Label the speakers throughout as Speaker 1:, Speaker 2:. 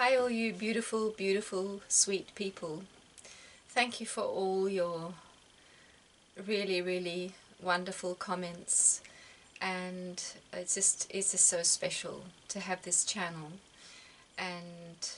Speaker 1: Hi all you beautiful, beautiful, sweet people. Thank you for all your really, really wonderful comments, and it's just so special to have this channel and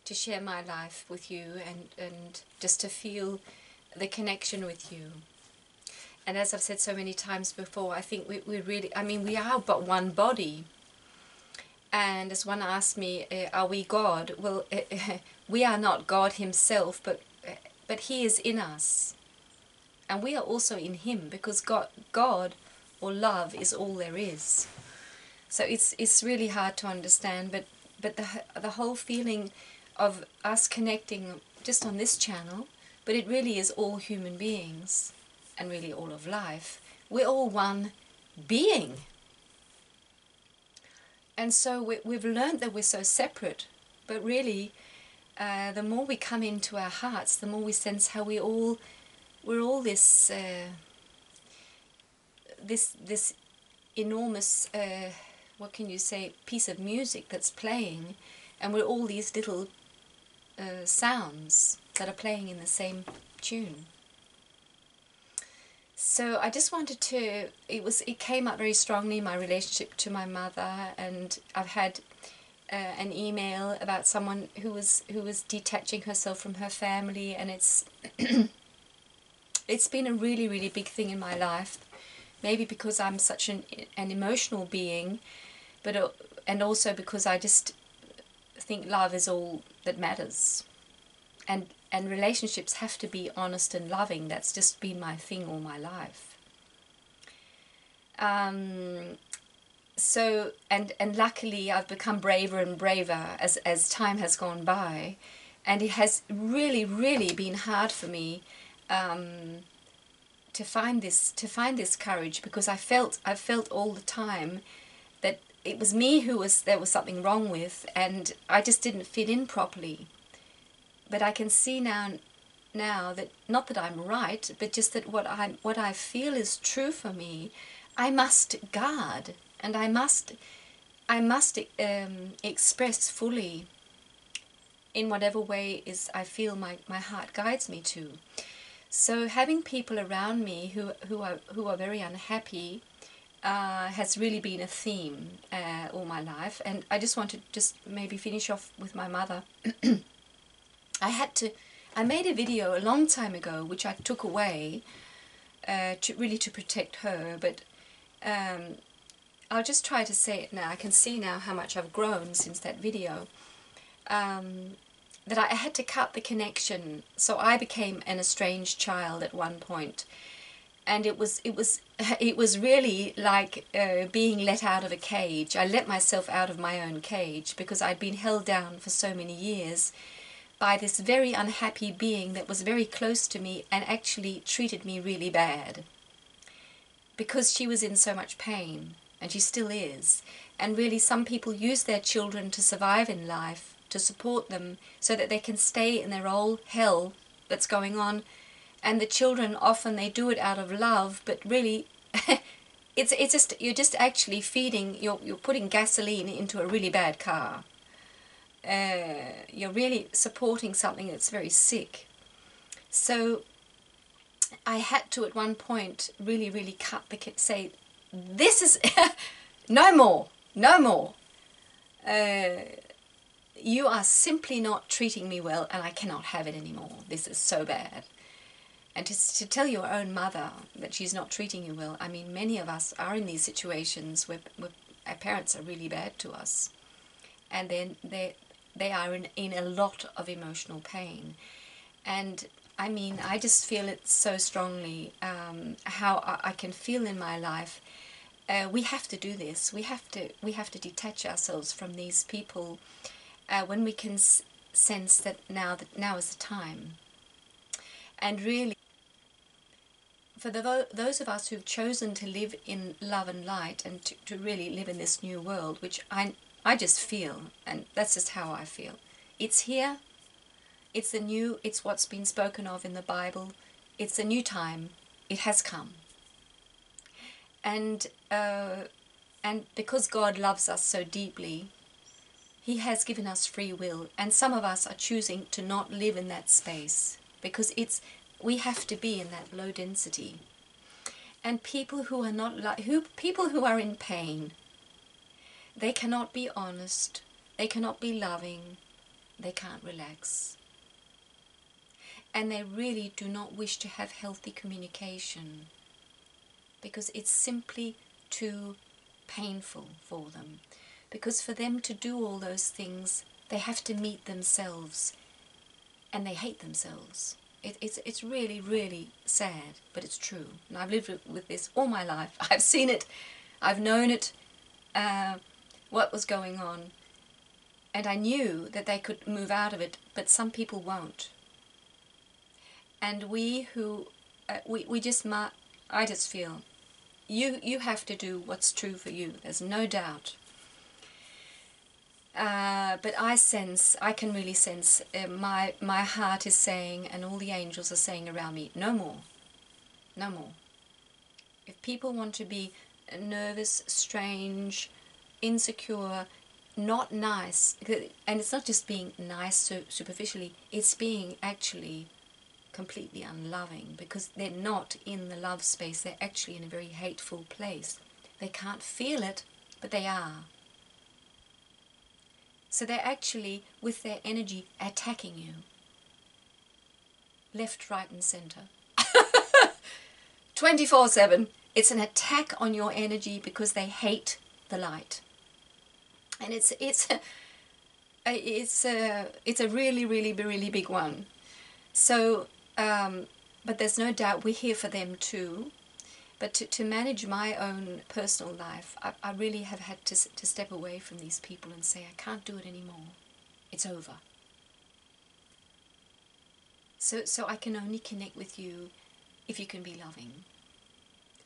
Speaker 1: to share my life with you, and just to feel the connection with you. And as I've said so many times before, I think we really, we are but one body. And as one asked me, are we God? Well, we are not God himself, but he is in us. And we are also in him, because God or love is all there is. So it's really hard to understand, but the whole feeling of us connecting just on this channel, but it really is all human beings and really all of life. We're all one being. And so we've learned that we're so separate, but really, the more we come into our hearts, the more we sense how we're all this enormous, what can you say, piece of music that's playing, and we're all these little sounds that are playing in the same tune. So I just wanted to, it came up very strongly in my relationship to my mother, and I've had an email about someone who was detaching herself from her family, and it's it's been a really, really big thing in my life. Maybe because I'm such an emotional being, but and also because I just think love is all that matters, and relationships have to be honest and loving. That's just been my thing all my life. So and luckily I've become braver and braver as time has gone by, and it has really, really been hard for me to find this courage, because I felt all the time that it was me there was something wrong with, and I just didn't fit in properly. But I can see now that, not that I'm right, but just that what I feel is true for me, I must guard, and I must express fully in whatever way is I feel my heart guides me to. So having people around me who are very unhappy has really been a theme all my life. And I just want to just maybe finish off with my mother. I made a video a long time ago, which I took away to protect her, but I'll just try to say it now. I can see now how much I've grown since that video. That I had to cut the connection, so I became an estranged child at one point, and it was really like being let out of a cage. I let myself out of my own cage because I'd been held down for so many years by this very unhappy being that was very close to me and actually treated me really bad, because she was in so much pain, and she still is. And really, some people use their children to survive in life, to support them so that they can stay in their old hell that's going on. And the children, often they do it out of love, but really it's just, you're just actually feeding, you're putting gasoline into a really bad car. You're really supporting something that's very sick. So I had to at one point really, really say, this is no more. You are simply not treating me well, and I cannot have it anymore. This is so bad. And to tell your own mother that she's not treating you well, I mean, many of us are in these situations where our parents are really bad to us, and then they are in a lot of emotional pain. And I mean, I just feel it so strongly, how I can feel in my life. We have to do this. We have to detach ourselves from these people when we can sense that now is the time. And really, for those of us who've chosen to live in love and light, and to really live in this new world, which I just feel, and that's just how I feel. It's here. It's the new. It's what's been spoken of in the Bible. It's a new time. It has come. And because God loves us so deeply, He has given us free will, and some of us are choosing to not live in that space because we have to be in that low density. And people who are not people who are in pain, they cannot be honest, they cannot be loving, they can't relax. And they really do not wish to have healthy communication because it's simply too painful for them. Because for them to do all those things, they have to meet themselves, and they hate themselves. It's really, really sad, but it's true. And I've lived with this all my life. I've seen it, I've known it, what was going on, and I knew that they could move out of it, but some people won't. And we who, I just feel, you have to do what's true for you. There's no doubt. But I can really sense, my heart is saying, and all the angels are saying around me, no more, no more. If people want to be nervous, strange, insecure, not nice, and it's not just being nice so superficially, it's being actually completely unloving, because they're not in the love space, they're actually in a very hateful place. They can't feel it, but they are. So they're actually, with their energy, attacking you. Left, right and centre. 24/7. It's an attack on your energy because they hate the light. And it's a really, really, really big one. So, but there's no doubt we're here for them too. But to manage my own personal life, I really have had to step away from these people and say, I can't do it anymore. It's over. So I can only connect with you if you can be loving.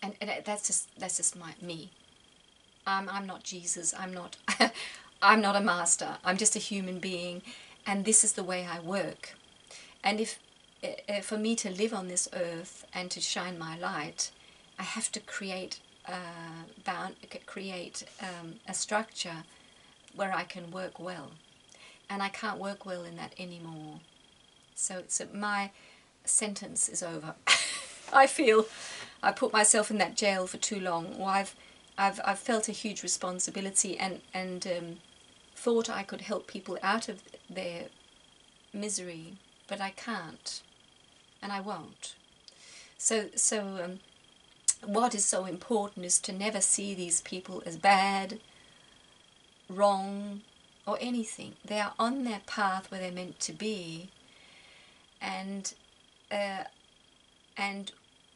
Speaker 1: And that's just me. I'm not Jesus. I'm not I'm not a master. I'm just a human being, and this is the way I work. And if for me to live on this earth and to shine my light, I have to create a structure where I can work well, and I can't work well in that anymore. So my sentence is over. I feel I put myself in that jail for too long. Or I've felt a huge responsibility and thought I could help people out of their misery, but I can't, and I won't. So what is so important is to never see these people as bad, wrong, or anything. They are on their path where they're meant to be, and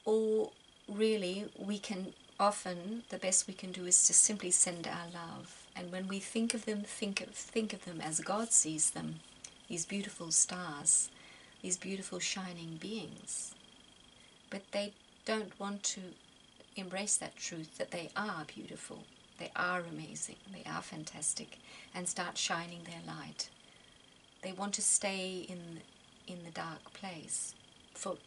Speaker 1: all really we can often, the best we can do is to simply send our love. And when we think of them, think of them as God sees them, these beautiful stars, these beautiful shining beings. But they don't want to embrace that truth that they are beautiful, they are amazing, they are fantastic, and start shining their light. They want to stay in the dark place for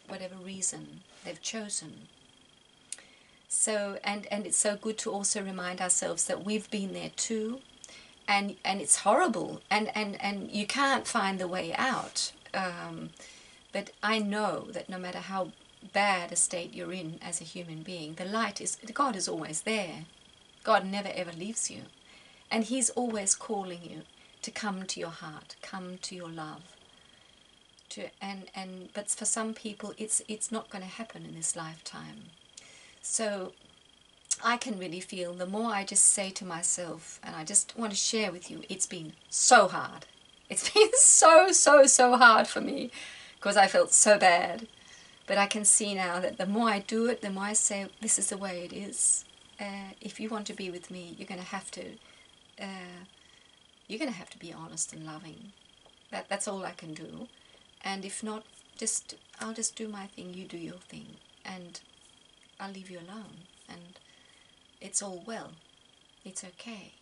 Speaker 1: whatever reason they've chosen. So and it's so good to also remind ourselves that we've been there too, and it's horrible, and you can't find the way out. But I know that no matter how bad a state you're in as a human being, God is always there. God never ever leaves you, and He's always calling you to come to your heart, come to your love. But for some people it's not going to happen in this lifetime. So I can really feel, the more I just say to myself, and I just want to share with you, it's been so hard. It's been so hard for me, because I felt so bad. But I can see now that the more I do it, the more I say, this is the way it is. If you want to be with me, you're going to have to be honest and loving. That's all I can do. And if not, I'll just do my thing, you do your thing, and I'll leave you alone, and it's all well. It's okay.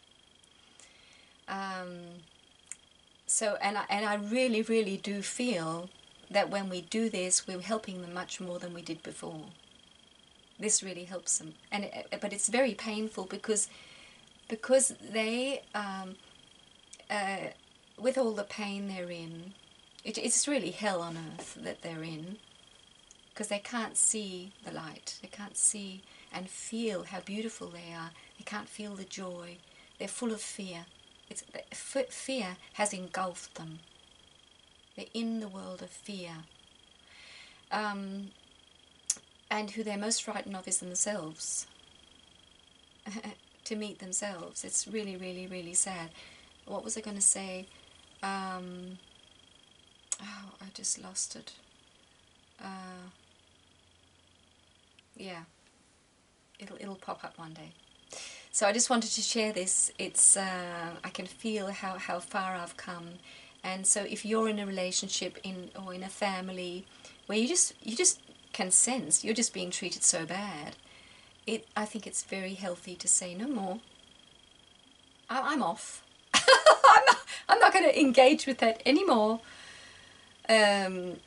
Speaker 1: So I really, really do feel that when we do this, we're helping them much more than we did before. This really helps them, but it's very painful because they with all the pain they're in, it's really hell on earth that they're in, because they can't see the light, they can't see and feel how beautiful they are, they can't feel the joy, they're full of fear. Fear has engulfed them. They're in the world of fear. And who they're most frightened of is themselves. To meet themselves. It's really, really, really sad. What was I going to say? Oh, I just lost it. Yeah, it'll pop up one day. So I just wanted to share this. It's I can feel how far I've come, and so if you're in a relationship or in a family where you just can sense you're just being treated so bad, I think it's very healthy to say no more. I'm off. I'm not going to engage with that anymore. And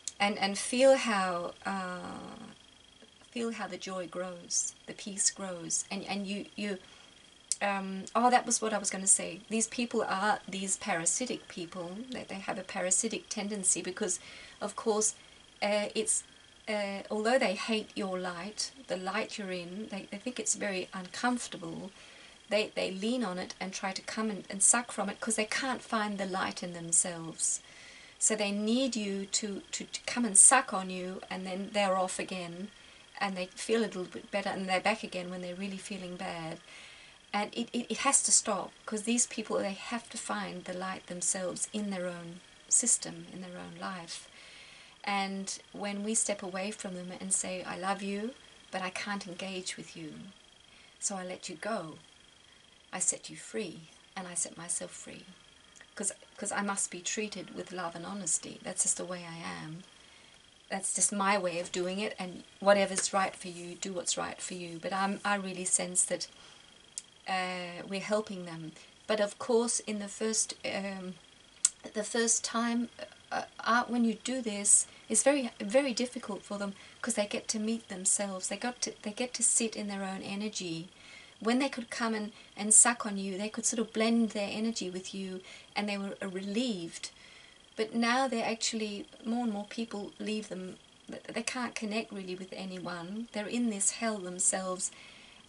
Speaker 1: feel how the joy grows, the peace grows, and you oh, that was what I was going to say. These people are these parasitic people. They have a parasitic tendency because, of course, it's although they hate your light, the light you're in, they think it's very uncomfortable. They lean on it and try to come and suck from it because they can't find the light in themselves. So they need you to come and suck on you, and then they're off again, and they feel a little bit better, and they're back again when they're really feeling bad. And it has to stop, because these people, they have to find the light themselves in their own system, in their own life. And when we step away from them and say, I love you, but I can't engage with you, so I let you go, I set you free, and I set myself free. Because I must be treated with love and honesty. That's just the way I am. That's just my way of doing it, and whatever's right for you, do what's right for you. But I really sense that we're helping them. But of course, in the first time, when you do this, it's very, very difficult for them, because they get to meet themselves. They get to sit in their own energy. When they could come and suck on you, they could sort of blend their energy with you, and they were relieved. But now they're actually, more and more people leave them. They can't connect really with anyone. They're in this hell themselves.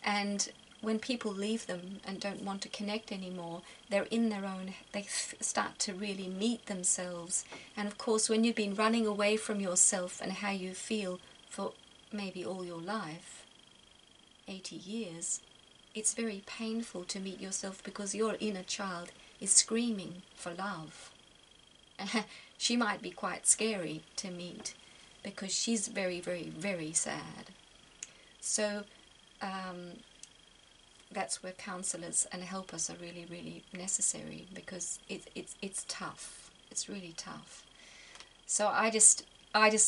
Speaker 1: And when people leave them and don't want to connect anymore, they're in their own, they start to really meet themselves. And of course, when you've been running away from yourself and how you feel for maybe all your life, 80 years, it's very painful to meet yourself, because your inner child is screaming for love. She might be quite scary to meet, because she's very, very, very sad. So that's where counselors and helpers are really, really necessary, because it's tough. It's really tough. So I just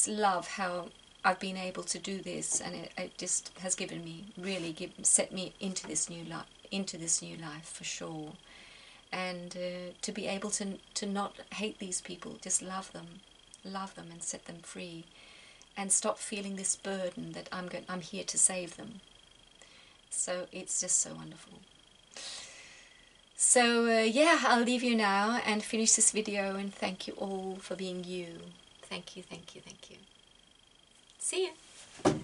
Speaker 1: love how I've been able to do this, and it just has given me, really set me into this new life for sure. And to be able to not hate these people, just love them and set them free, and stop feeling this burden that I'm here to save them. So it's just so wonderful. So yeah, I'll leave you now and finish this video, and thank you all for being you. Thank you, thank you, thank you. See you.